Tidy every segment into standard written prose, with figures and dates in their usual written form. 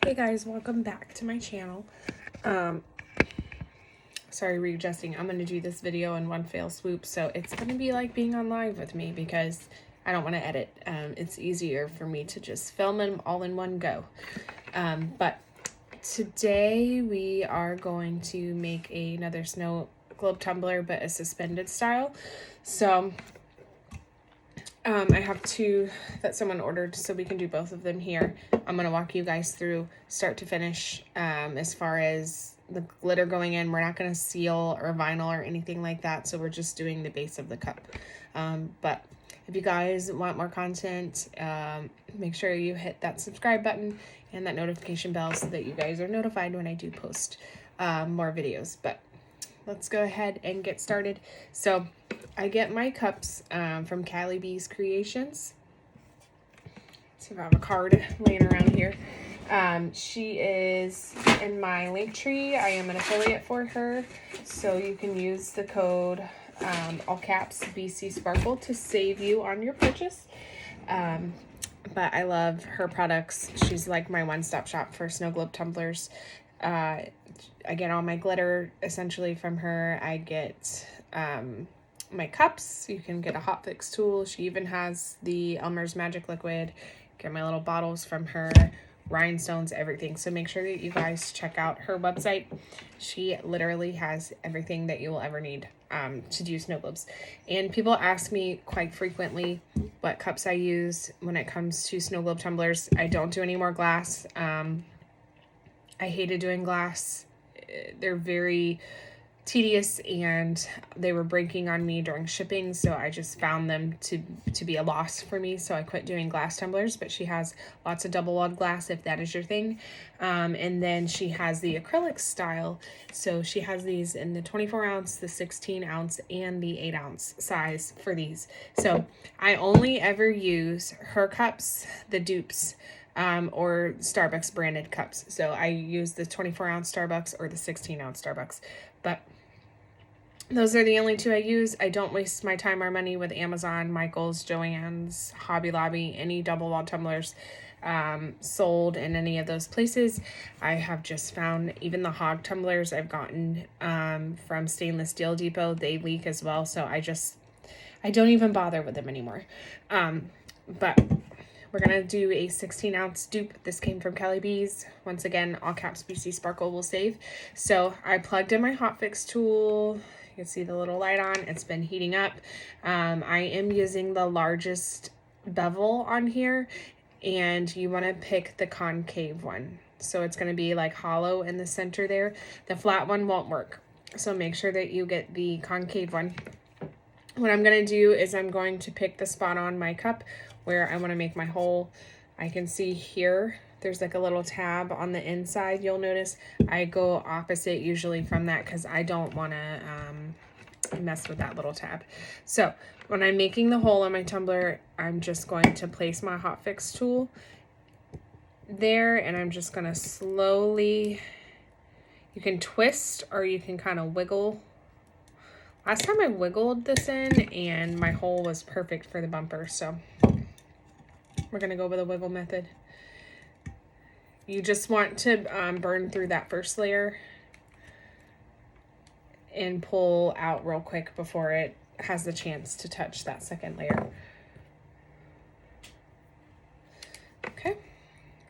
Hey guys, welcome back to my channel. Sorry, readjusting. I'm going to do this video in one fell swoop, so it's going to be like being on live with me because I don't want to edit. It's easier for me to just film them all in one go. But today we are going to make another snow globe tumbler, but a suspended style. So I have two that someone ordered, so we can do both of them here. I'm going to walk you guys through start to finish as far as the glitter going in. We're not going to seal or vinyl or anything like that, so we're just doing the base of the cup. But if you guys want more content, make sure you hit that subscribe button and that notification bell so that you guys are notified when I do post more videos. But let's go ahead and get started. So I get my cups from Callie B's Creations. Let's see if I have a card laying around here. She is in my link tree. I am an affiliate for her, so you can use the code all caps BC Sparkle to save you on your purchase. But I love her products. She's like my one-stop shop for snow globe tumblers. I get all my glitter essentially from her. I get my cups. You can get a hot fix tool. She even has the Elmer's Magic Liquid. Get my little bottles from her, rhinestones, everything. So make sure that you guys check out her website. She literally has everything that you will ever need to do snow globes. And people ask me quite frequently what cups I use when it comes to snow globe tumblers. I don't do any more glass. I hated doing glass. They're very tedious and they were breaking on me during shipping, so I just found them to be a loss for me, so I quit doing glass tumblers. But she has lots of double-walled glass if that is your thing, and then she has the acrylic style. So she has these in the 24 ounce, the 16 ounce, and the 8 ounce size for these. So I only ever use her cups, the dupes, or Starbucks branded cups. So I use the 24 ounce Starbucks or the 16 ounce Starbucks. But those are the only two I use. I don't waste my time or money with Amazon, Michael's, Joann's, Hobby Lobby, any double wall tumblers sold in any of those places. I have just found even the hog tumblers I've gotten from Stainless Steel Depot, they leak as well. So I don't even bother with them anymore. But we're going to do a 16 ounce dupe. This came from Callie B's. Once again, all caps BC Sparkle will save. So I plugged in my hot fix tool. You can see the little light on. It's been heating up. I am using the largest bevel on here, and you want to pick the concave one. So it's going to be like hollow in the center there. The flat one won't work. So make sure that you get the concave one. What I'm going to do is I'm going to pick the spot on my cup where I want to make my hole. I can see here there's like a little tab on the inside. You'll notice I go opposite usually from that because I don't want to mess with that little tab. So when I'm making the hole in my tumbler, I'm just going to place my hot fix tool there, and I'm just going to slowly, you can twist or you can kind of wiggle. Last time I wiggled this in and my hole was perfect for the bumper, so we're going to go with a wiggle method. You just want to burn through that first layer and pull out real quick before it has the chance to touch that second layer. Okay,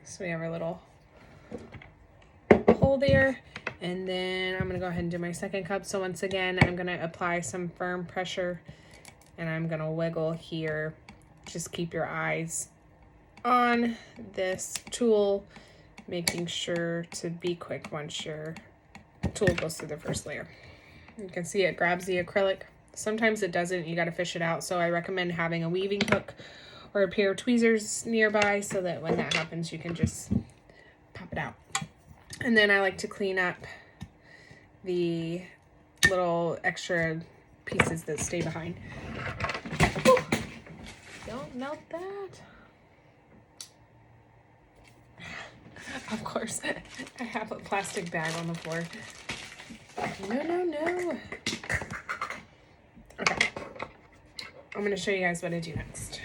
so we have our little hole there. And then I'm going to go ahead and do my second cup. So once again, I'm going to apply some firm pressure and I'm going to wiggle here. Just keep your eyes on this tool, making sure to be quick once your tool goes through the first layer. You can see it grabs the acrylic. Sometimes it doesn't. You got to fish it out. So I recommend having a weaving hook or a pair of tweezers nearby so that when that happens, you can just pop it out. And then I like to clean up the little extra pieces that stay behind. Whew. Don't melt that. Of course, I have a plastic bag on the floor. No. Okay. I'm going to show you guys what I do next.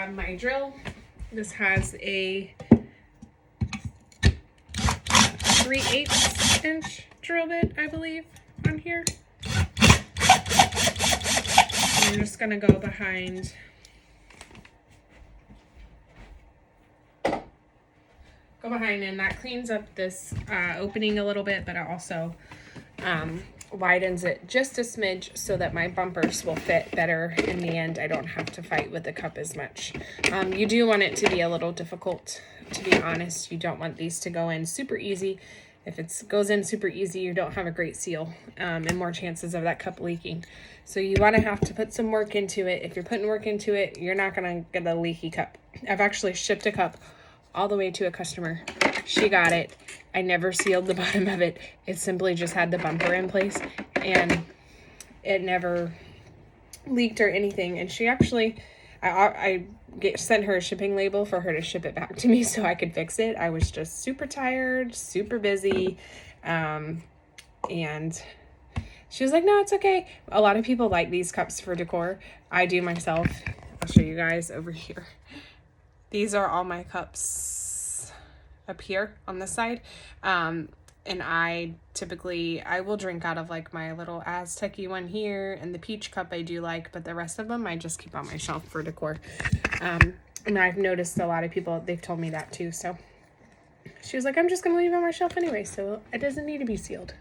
grab my drill. This has a 3/8 inch drill bit, I believe, on here. And I'm just gonna go behind and that cleans up this opening a little bit, but it also widens it just a smidge so that my bumpers will fit better in the end. I don't have to fight with the cup as much. You do want it to be a little difficult, to be honest. You don't want these to go in super easy. If it goes in super easy, you don't have a great seal and more chances of that cup leaking. So you want to have to put some work into it. If you're putting work into it, you're not going to get a leaky cup. I've actually shipped a cup all the way to a customer. She got it. I never sealed the bottom of it. It simply just had the bumper in place and it never leaked or anything. And she actually, I sent her a shipping label for her to ship it back to me so I could fix it. I was just super tired, super busy. And she was like, no, it's okay. A lot of people like these cups for decor. I do myself. I'll show you guys over here. These are all my cups up here on this side. And I will drink out of like my little Aztec-y one here, and the peach cup I do like, but the rest of them I just keep on my shelf for decor. And I've noticed a lot of people, they've told me that too. So she was like, I'm just going to leave it on my shelf anyway, so it doesn't need to be sealed.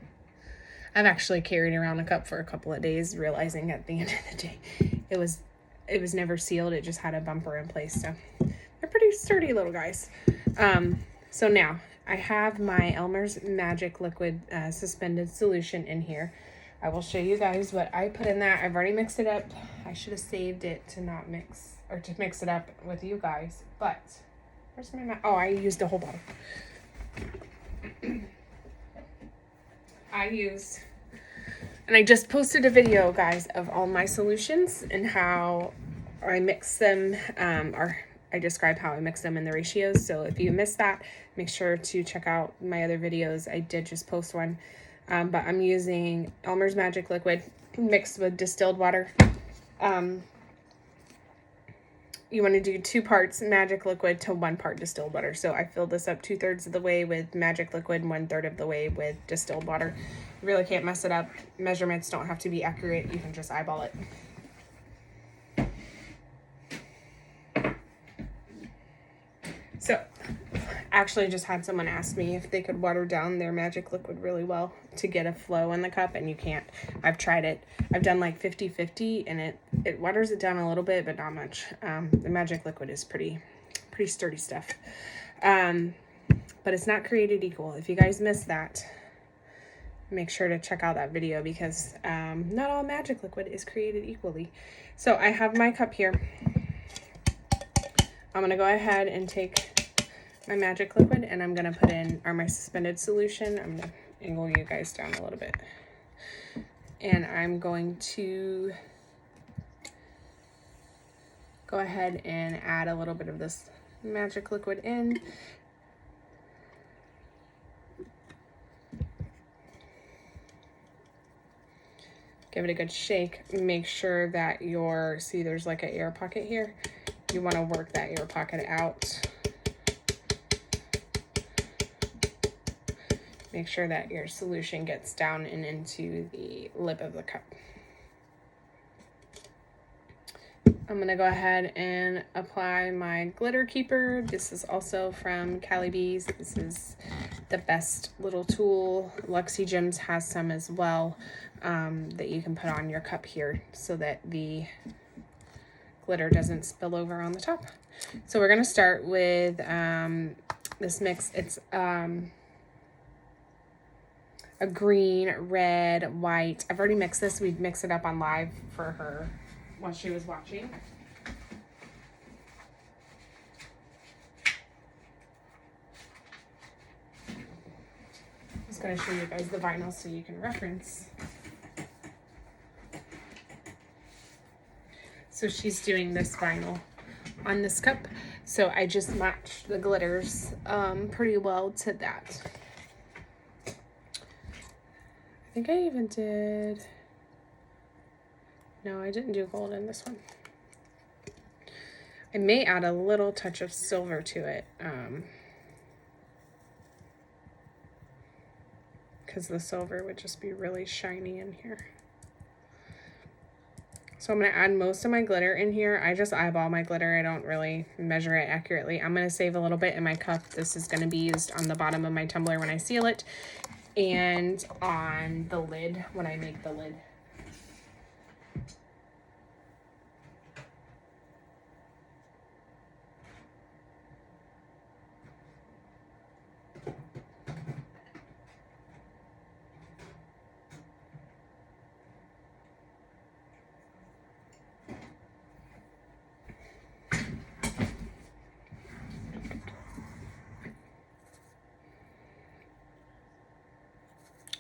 I've actually carried around a cup for a couple of days, realizing at the end of the day, it was never sealed. It just had a bumper in place. So they're pretty sturdy little guys. So now I have my Elmer's Magic Liquid suspended solution in here. I will show you guys what I put in that. I've already mixed it up. I should have saved it to not mix, or to mix it up with you guys. But where's my oh, I used a whole bottle. And I just posted a video, guys, of all my solutions and how I mix them, or I describe how I mix them in the ratios. So if you missed that, make sure to check out my other videos. I did just post one, but I'm using Elmer's Magic Liquid mixed with distilled water. You want to do 2 parts magic liquid to 1 part distilled water. So I filled this up 2/3 of the way with magic liquid, 1/3 of the way with distilled water. You really can't mess it up. Measurements don't have to be accurate. You can just eyeball it. So actually just had someone ask me if they could water down their magic liquid really well to get a flow in the cup, and you can't. I've tried it. I've done like 50-50 and it waters it down a little bit, but not much. The magic liquid is pretty sturdy stuff. But it's not created equal. If you guys missed that, make sure to check out that video, because not all magic liquid is created equally. So I have my cup here. I'm going to go ahead and take my magic liquid and I'm going to put in my suspended solution. I'm going to angle you guys down a little bit. And I'm going to go ahead and add a little bit of this magic liquid in. Give it a good shake. Make sure that see, there's like an air pocket here. You want to work that air pocket out. Make sure that your solution gets down and into the lip of the cup. I'm going to go ahead and apply my glitter keeper. This is also from Cali Bees. This is the best little tool. Luxie Gems has some as well that you can put on your cup here so that the glitter doesn't spill over on the top. So we're going to start with this mix. It's a green, red, white. I've already mixed this. We'd mix it up on live for her while she was watching. I'm just going to show you guys the vinyl so you can reference. So she's doing this vinyl on this cup. So I just matched the glitters pretty well to that. I think I even did, no, I didn't do gold in this one. I may add a little touch of silver to it, because the silver would just be really shiny in here. So I'm going to add most of my glitter in here. I just eyeball my glitter. I don't really measure it accurately. I'm going to save a little bit in my cup. This is going to be used on the bottom of my tumbler when I seal it, and on the lid when I make the lid.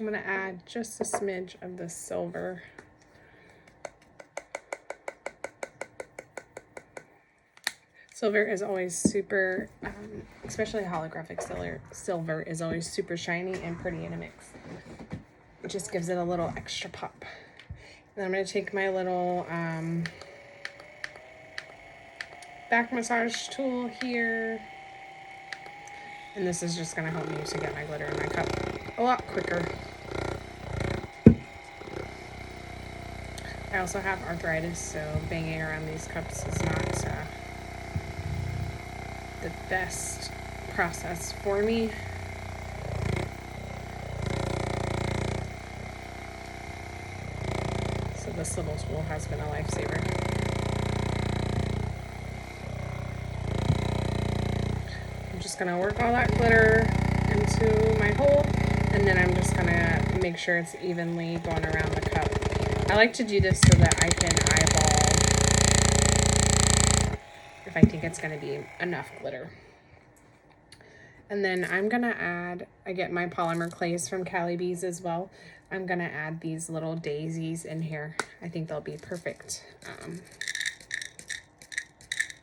I'm going to add just a smidge of the silver. Silver is always super, especially holographic silver is always super shiny and pretty in a mix. It just gives it a little extra pop. And I'm going to take my little back massage tool here. And this is just going to help me to get my glitter in my cup a lot quicker. I also have arthritis, so banging around these cups is not the best process for me. So this little tool has been a lifesaver. I'm just going to work all that glitter into my hole, and then I'm just going to make sure it's evenly going around the cup. I like to do this so that I can eyeball if I think it's going to be enough glitter. And then I'm going to add, I get my polymer clays from Cali Bees as well. I'm going to add these little daisies in here. I think they'll be perfect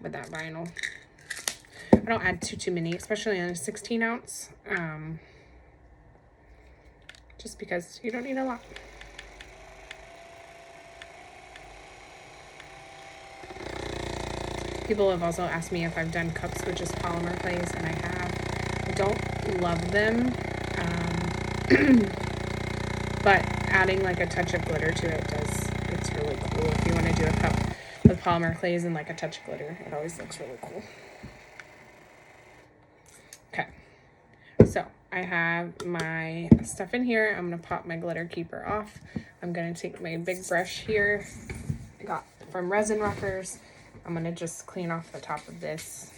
with that vinyl. I don't add too many, especially on a 16 ounce, just because you don't need a lot. People have also asked me if I've done cups with just polymer clays, and I have. I don't love them, but adding like a touch of glitter to it it's really cool. If you want to do a cup with polymer clays and like a touch of glitter, it always looks really cool. Okay, so I have my stuff in here. I'm going to pop my glitter keeper off. I'm going to take my big brush here I got from Resin Rockers. I'm going to just clean off the top of this,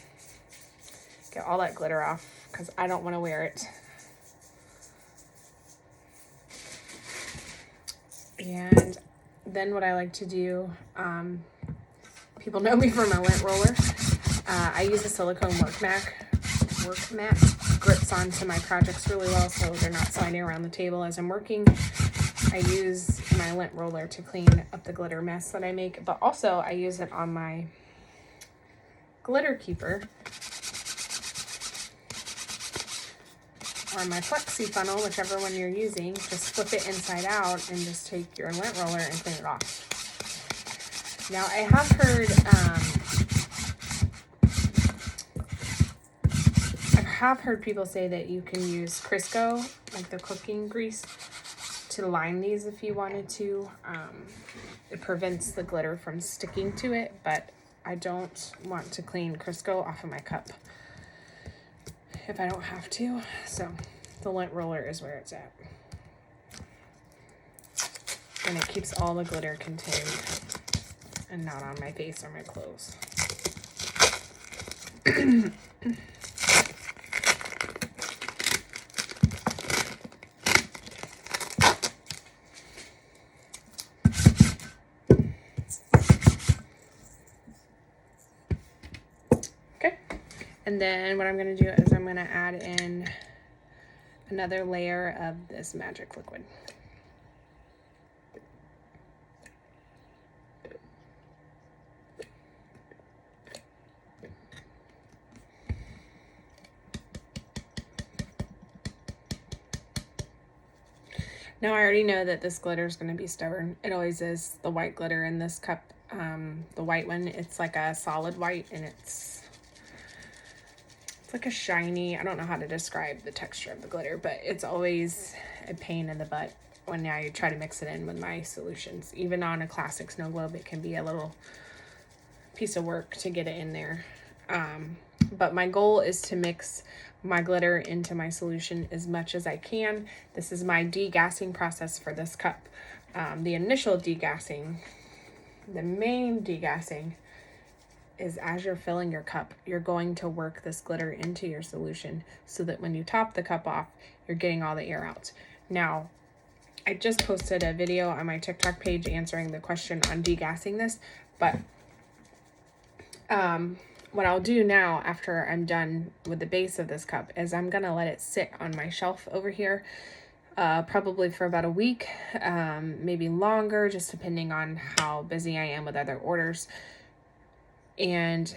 get all that glitter off because I don't want to wear it. And then what I like to do, people know me for my lint roller. I use a silicone work mat. Grips onto my projects really well so they're not sliding around the table as I'm working. I use my lint roller to clean up the glitter mess that I make, but also I use it on my glitter keeper or my flexi funnel, whichever one you're using. Just flip it inside out and just take your lint roller and clean it off. Now I have heard people say that you can use Crisco, like the cooking grease, to line these if you wanted to. It prevents the glitter from sticking to it, but I don't want to clean Crisco off of my cup if I don't have to. So the lint roller is where it's at. And it keeps all the glitter contained and not on my face or my clothes. And then what I'm going to do is I'm going to add in another layer of this magic liquid. Now I already know that this glitter is going to be stubborn. It always is. The white glitter in this cup the white one. It's like a solid white, and it's like a shiny, I don't know how to describe the texture of the glitter, but it's always a pain in the butt when I try to mix it in with my solutions. Even on a classic snow globe, it can be a little piece of work to get it in there. But my goal is to mix my glitter into my solution as much as I can. This is my degassing process for this cup. The initial degassing, the main degassing, is as you're filling your cup, you're going to work this glitter into your solution so that when you top the cup off, you're getting all the air out. Now, I just posted a video on my TikTok page answering the question on degassing this, but what I'll do now after I'm done with the base of this cup is I'm gonna let it sit on my shelf over here, probably for about a week, maybe longer, just depending on how busy I am with other orders. And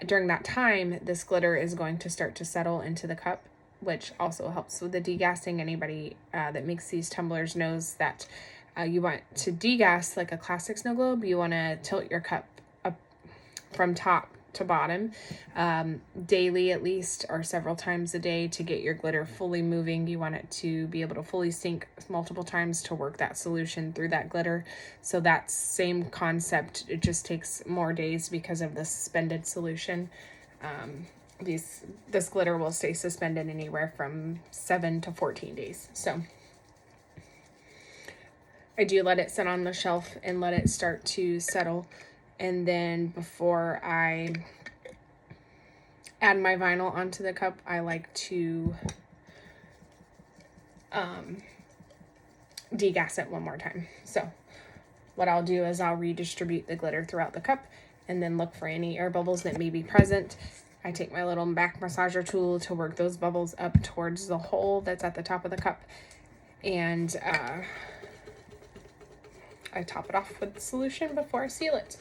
during that time, this glitter is going to start to settle into the cup, which also helps with the degassing. Anybody that makes these tumblers knows that you want to degas like a classic snow globe. You want to tilt your cup up from top to bottom daily at least, or several times a day, to get your glitter fully moving. You want it to be able to fully sink multiple times to work that solution through that glitter. So that same concept, it just takes more days because of the suspended solution. This glitter will stay suspended anywhere from 7 to 14 days. So I do let it sit on the shelf and let it start to settle. And then before I add my vinyl onto the cup, I like to degas it one more time. So what I'll do is I'll redistribute the glitter throughout the cup and then look for any air bubbles that may be present. I take my little back massager tool to work those bubbles up towards the hole that's at the top of the cup. And I top it off with the solution before I seal it.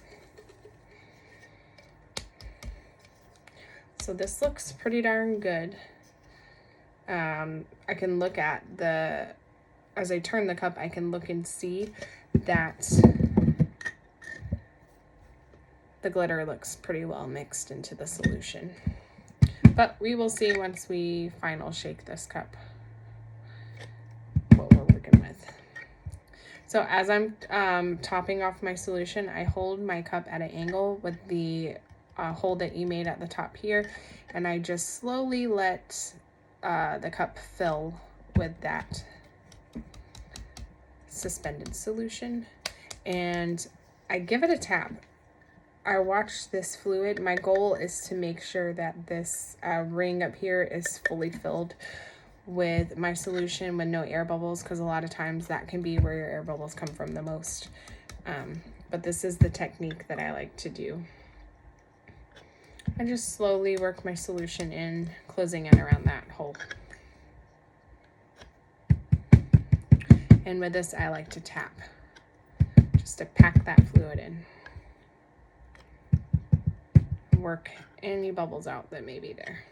So this looks pretty darn good. I can look at as I turn the cup, I can look and see that the glitter looks pretty well mixed into the solution. But we will see once we final shake this cup what we're working with. So as I'm topping off my solution, I hold my cup at an angle with the hole that you made at the top here, and I just slowly let the cup fill with that suspended solution, and I give it a tap. I watch this fluid. My goal is to make sure that this ring up here is fully filled with my solution with no air bubbles, because a lot of times that can be where your air bubbles come from the most. But this is the technique that I like to do. I just slowly work my solution in, closing in around that hole. And with this, I like to tap, just to pack that fluid in. Work any bubbles out that may be there.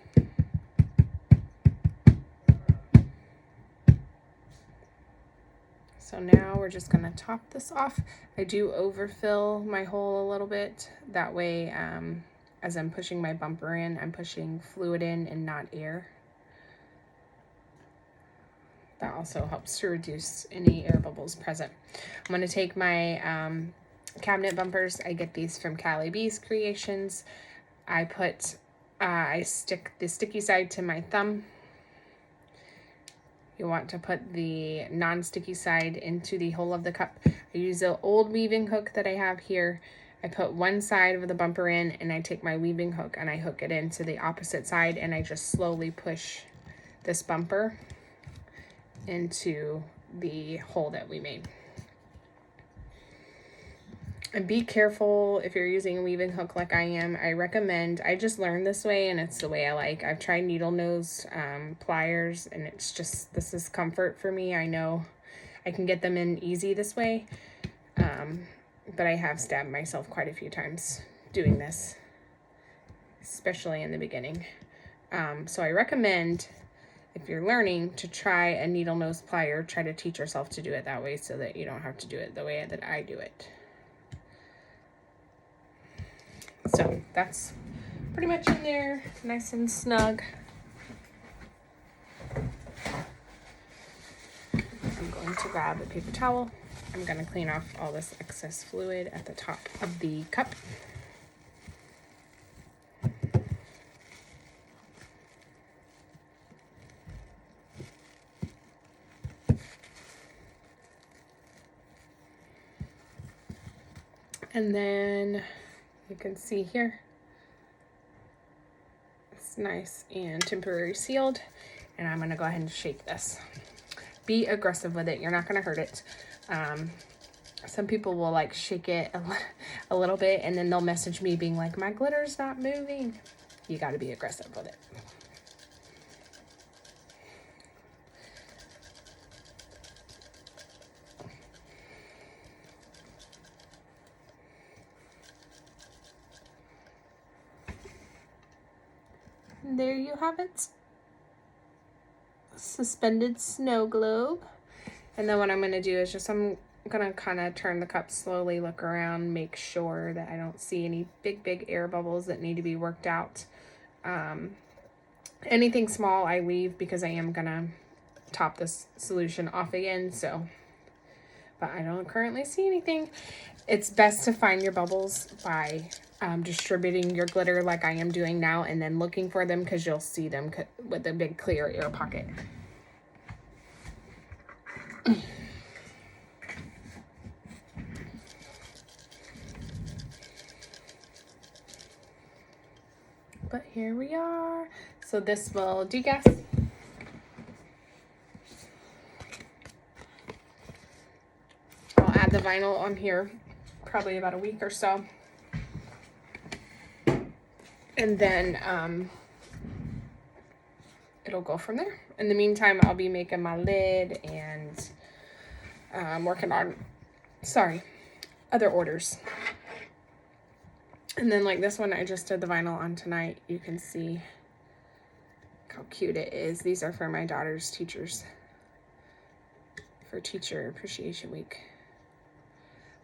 So now we're just gonna top this off. I do overfill my hole a little bit. That way, as I'm pushing my bumper in, I'm pushing fluid in and not air. That also helps to reduce any air bubbles present. I'm going to take my cabinet bumpers. I get these from Callie B's Creations. I stick the sticky side to my thumb. You want to put the non-sticky side into the hole of the cup. I use an old weaving hook that I have here. I put one side of the bumper in, and I take my weaving hook and I hook it into the opposite side, and I just slowly push this bumper into the hole that we made. And be careful if you're using a weaving hook like I am. I just learned this way, and it's the way I like. I've tried needle nose pliers, and it's just, this is comfort for me. I know I can get them in easy this way, but I have stabbed myself quite a few times doing this, especially in the beginning. So I recommend, if you're learning, to try a needle nose plier. Try to teach yourself to do it that way so that you don't have to do it the way that I do it. that's pretty much in there, nice and snug. I'm going to grab a paper towel. I'm going to clean off all this excess fluid at the top of the cup. And then you can see here, it's nice and temporary sealed. And I'm gonna go ahead and shake this. Be aggressive with it, you're not gonna hurt it. Some people will like shake it a little bit and then they'll message me being like, my glitter's not moving. You gotta be aggressive with it. There you have it. Suspended snow globe. And then what I'm going to do is just I'm going to kind of turn the cup slowly, look around, make sure that I don't see any big air bubbles that need to be worked out. Anything small I leave because I am going to top this solution off again. So, but I don't currently see anything. It's best to find your bubbles by distributing your glitter like I am doing now and then looking for them because you'll see them with a big clear air pocket. But here we are. So this will degas. I'll add the vinyl on here probably about a week or so. And then it'll go from there. In the meantime, I'll be making my lid and working on, other orders. And then like this one, I just did the vinyl on tonight. You can see how cute it is. These are for my daughter's teachers for Teacher Appreciation Week.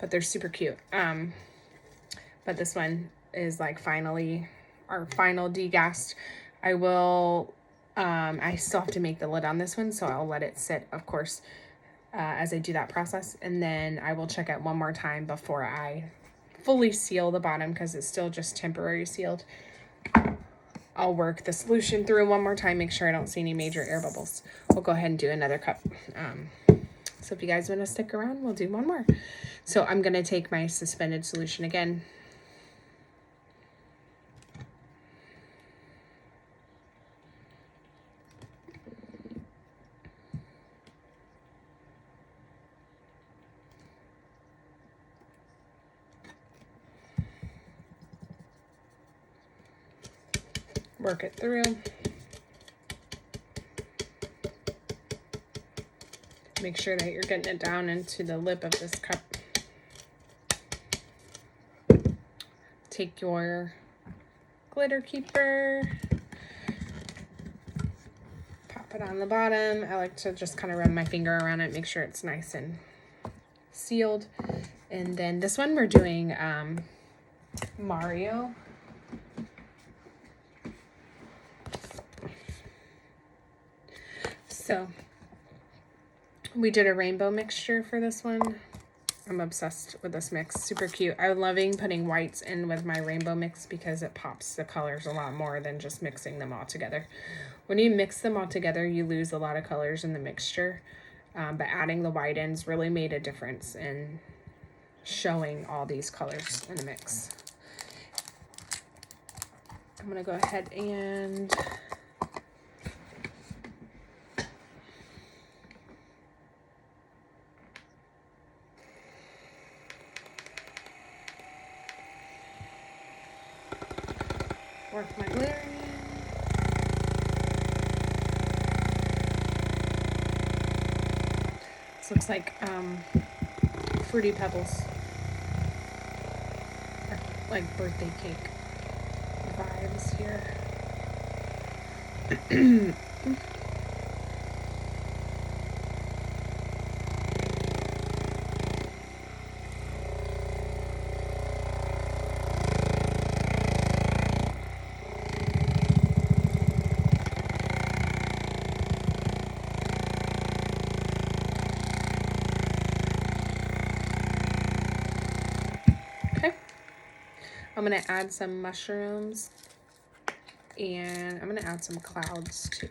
But they're super cute. But this one is like finally our final degassed. I will, I still have to make the lid on this one, so I'll let it sit, of course, as I do that process. And then I will check it one more time before I fully seal the bottom because it's still just temporary sealed. I'll work the solution through one more time, make sure I don't see any major air bubbles. We'll go ahead and do another cup. So if you guys want to stick around, we'll do one more. So I'm going to take my suspended solution again. Work it through. Make sure that you're getting it down into the lip of this cup. Take your glitter keeper, pop it on the bottom. I like to just kind of run my finger around it, make sure it's nice and sealed. And then this one we're doing Mario. So we did a rainbow mixture for this one. I'm obsessed with this mix. Super cute. I'm loving putting whites in with my rainbow mix because it pops the colors a lot more than just mixing them all together. When you mix them all together, you lose a lot of colors in the mixture. But adding the white ends really made a difference in showing all these colors in the mix. I'm going to go ahead and work my glitter in. This looks like Fruity Pebbles, or like birthday cake vibes here. I'm going to add some mushrooms, and I'm going to add some clouds too.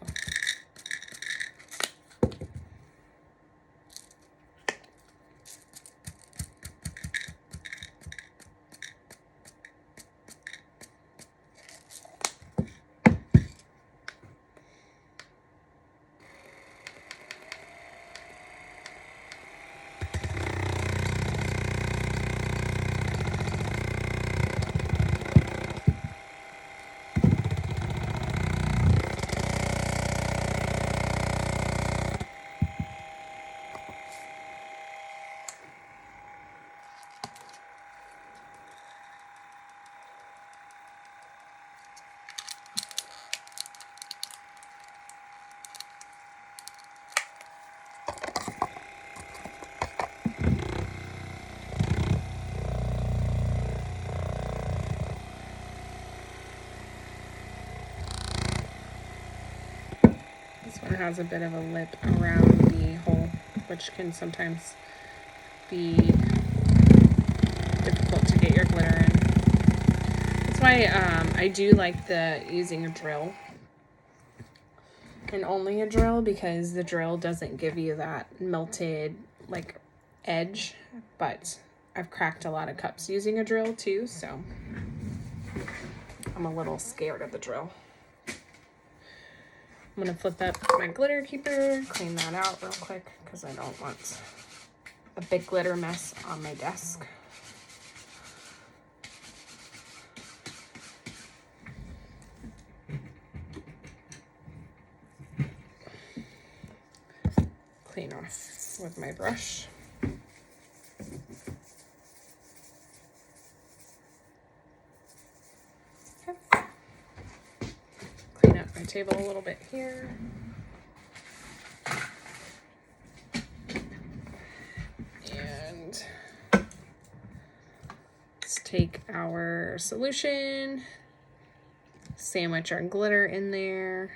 This one has a bit of a lip around the hole, which can sometimes be difficult to get your glitter in. That's why I do like using a drill, and only a drill, because the drill doesn't give you that melted like edge, but I've cracked a lot of cups using a drill too, so I'm a little scared of the drill. I'm gonna flip up my glitter keeper, clean that out real quick because I don't want a big glitter mess on my desk. Clean off with my brush. Okay. Clean up my table a little bit here. And let's take our solution, sandwich our glitter in there.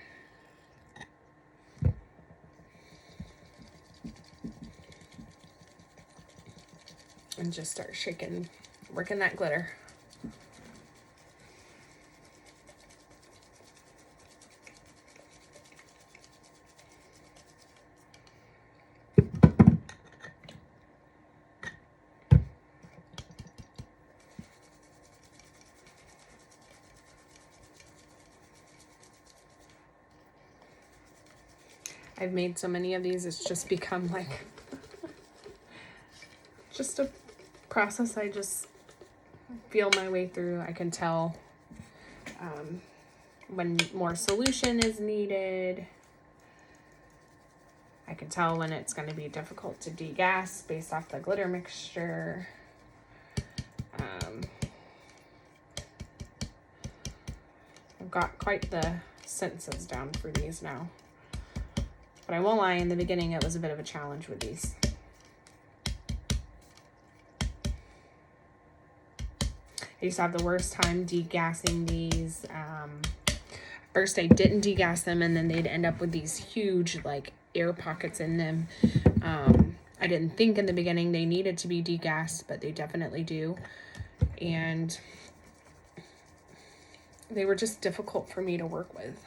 And just start shaking, working that glitter. I've made so many of these, it's just become like just a process I just feel my way through. I can tell when more solution is needed. I can tell when it's going to be difficult to degas based off the glitter mixture. I've got quite the senses down for these now. But I won't lie, in the beginning it was a bit of a challenge with these. I used to have the worst time degassing these. First I didn't degas them, and then they'd end up with these huge like air pockets in them. I didn't think in the beginning they needed to be degassed, but they definitely do. And they were just difficult for me to work with.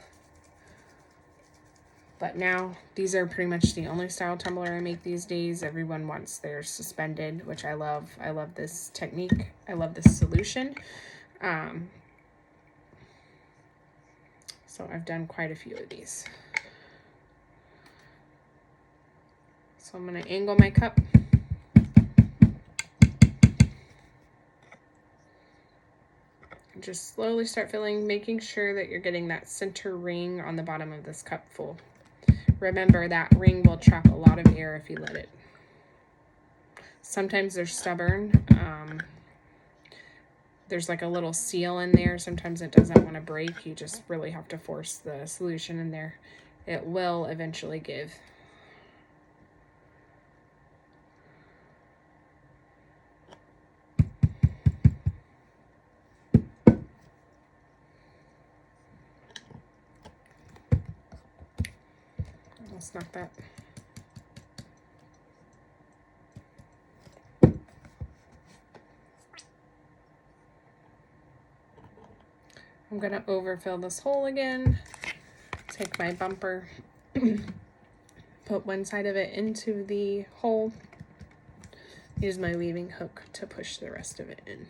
But now these are pretty much the only style tumbler I make these days. Everyone wants theirs suspended, which I love. I love this technique. I love this solution. So I've done quite a few of these. So I'm going to angle my cup. And just slowly start filling, making sure that you're getting that center ring on the bottom of this cup full. Remember, that ring will trap a lot of air if you let it. Sometimes they're stubborn. There's like a little seal in there. Sometimes it doesn't want to break. You just really have to force the solution in there. It will eventually give. Let's knock that. I'm gonna overfill this hole again. Take my bumper, put one side of it into the hole, use my weaving hook to push the rest of it in.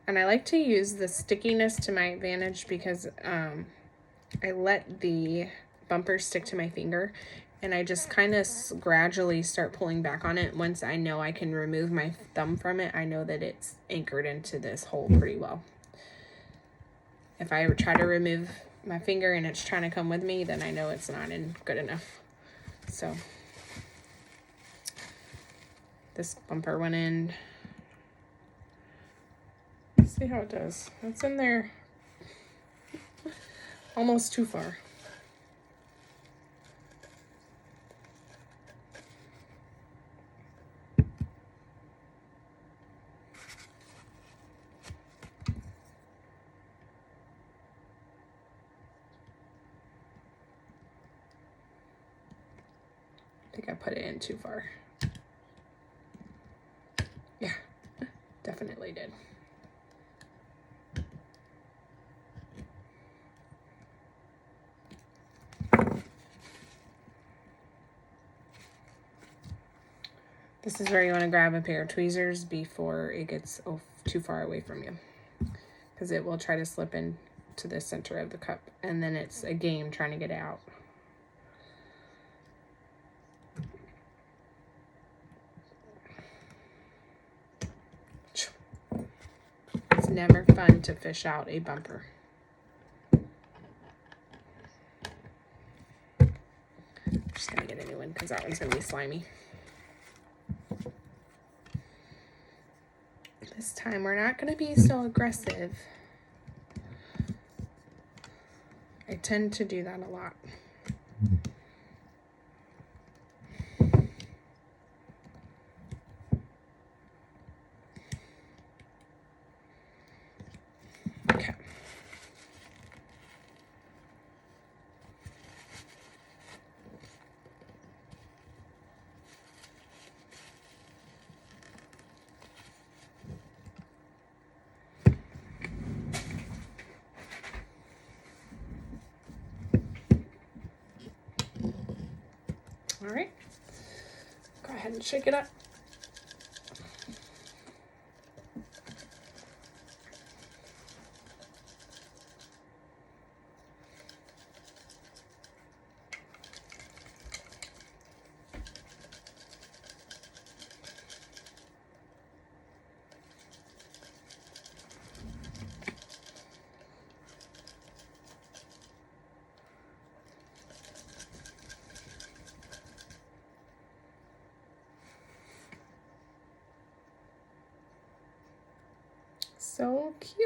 And I like to use the stickiness to my advantage because I let the bumper stick to my finger, and I just kind of gradually start pulling back on it. Once I know I can remove my thumb from it, I know that it's anchored into this hole pretty well. If I try to remove my finger and it's trying to come with me, then I know it's not in good enough. So this bumper went in. See how it does. It's in there almost too far. I think I put it in too far. Yeah, definitely did. This is where you want to grab a pair of tweezers before it gets too far away from you, because it will try to slip in to the center of the cup, and then it's a game trying to get it out. It's never fun to fish out a bumper. I'm just gonna get a new one because that one's gonna be slimy. This time we're not gonna be so aggressive. I tend to do that a lot. Okay. All right, go ahead and shake it up. So cute.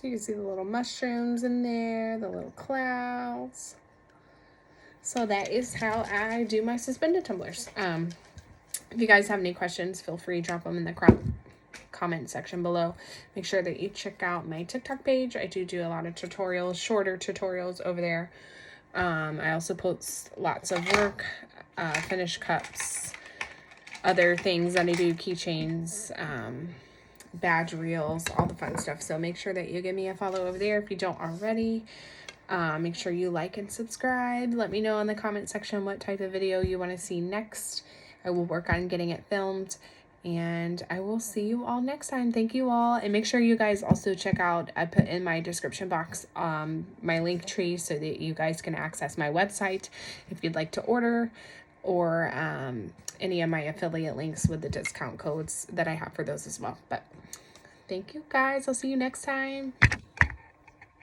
You can see the little mushrooms in there, the little clouds. So that is how I do my suspended tumblers. If you guys have any questions, feel free to drop them in the comment section below. Make sure that you check out my TikTok page. I do a lot of tutorials, shorter tutorials over there. I also post lots of work, finished cups, other things that I do, keychains, badge reels, all the fun stuff. So make sure that you give me a follow over there if you don't already. Make sure you like and subscribe. Let me know in the comment section what type of video you want to see next. I will work on getting it filmed, and I will see you all next time. Thank you all, and make sure you guys also check out, I put in my description box my link tree so that you guys can access my website if you'd like to order, or any of my affiliate links with the discount codes that I have for those as well. But thank you guys. I'll see you next time.